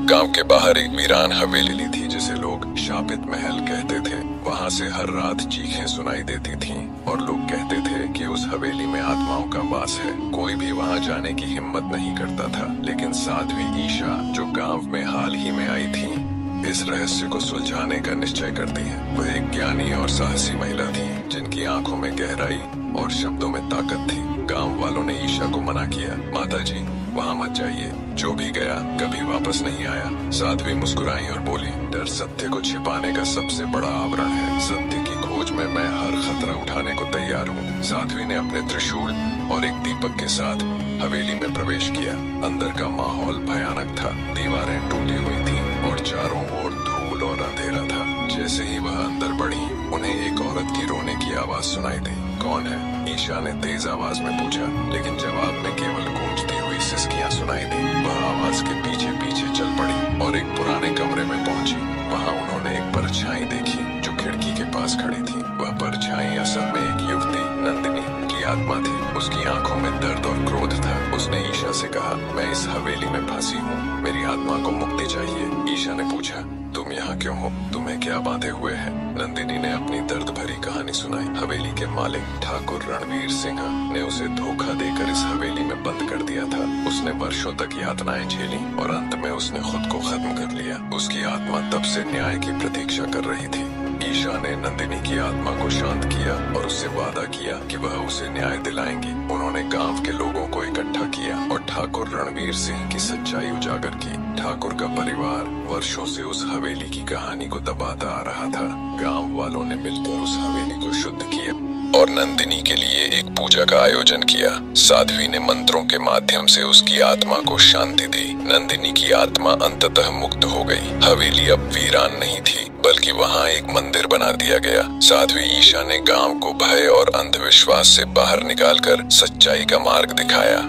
गांव के बाहर एक वीरान हवेली थी जिसे लोग शापित महल कहते थे। वहां से हर रात चीखें सुनाई देती थीं और लोग कहते थे कि उस हवेली में आत्माओं का वास है। कोई भी वहां जाने की हिम्मत नहीं करता था, लेकिन साध्वी ईशा जो गांव में हाल ही में आई थी, इस रहस्य को सुलझाने का निश्चय करती है। वह एक ज्ञानी और साहसी महिला थी जिनकी आंखों में गहराई और शब्दों में ताकत थी। गांव वालों ने ईशा को मना किया, माता जी वहाँ मत जाइए, जो भी गया कभी वापस नहीं आया। साध्वी मुस्कुराई और बोली, डर सत्य को छिपाने का सबसे बड़ा आवरण है। सत्य की खोज में मैं हर खतरा उठाने को तैयार हूँ। साध्वी ने अपने त्रिशूल और एक दीपक के साथ हवेली में प्रवेश किया। अंदर का माहौल भयानक था, दीवारें टूटी हुई थीं और चारों ओर धूल और अंधेरा था। जैसे ही वह अंदर बढ़ी, उन्हें एक औरत की रोने की आवाज सुनाई दी। कौन है? ईशा ने तेज आवाज में पूछा, लेकिन जवाब में केवल गूंजती हुई सिसकियां सुनाई दी। वह आवाज के पीछे पीछे चल पड़ी और एक पुराने कमरे में पहुंची। वहां उन्होंने एक परछाई देखी जो खिड़की के पास खड़ी थी। वह परछाई असल में एक युवती नंदिनी की आत्मा थी। उसकी आंखों में दर्द और क्रोध था। उसने ईशा से कहा, मैं इस हवेली में फंसी हूँ, मेरी आत्मा को मुक्ति चाहिए। ईशा ने पूछा, तुम यहाँ क्यों हो? तुम्हें क्या बांधे हुए है? नंदिनी ने अपनी दर्द भरी कहानी सुनाई। हवेली के मालिक ठाकुर रणवीर सिंह ने उसे धोखा देकर इस हवेली में बंद कर दिया था। उसने वर्षों तक यातनाएं झेली और अंत में उसने खुद को खत्म कर लिया। उसकी आत्मा तब से न्याय की प्रतीक्षा कर रही थी। ईशा ने नंदिनी की आत्मा को शांत किया और उससे वादा किया कि वह उसे न्याय दिलाएंगी। उन्होंने गांव के लोगों को इकट्ठा किया और ठाकुर रणवीर सिंह की सच्चाई उजागर की। ठाकुर का परिवार वर्षों से उस हवेली की कहानी को दबाता आ रहा था। गांव वालों ने मिलकर उस हवेली को शुद्ध किया और नंदिनी के लिए एक पूजा का आयोजन किया। साध्वी ने मंत्रों के माध्यम से उसकी आत्मा को शांति दी। नंदिनी की आत्मा अंततः मुक्त हो गई। हवेली अब वीरान नहीं थी, बल्कि वहाँ एक मंदिर बना दिया गया। साध्वी ईशा ने गांव को भय और अंधविश्वास से बाहर निकालकर सच्चाई का मार्ग दिखाया।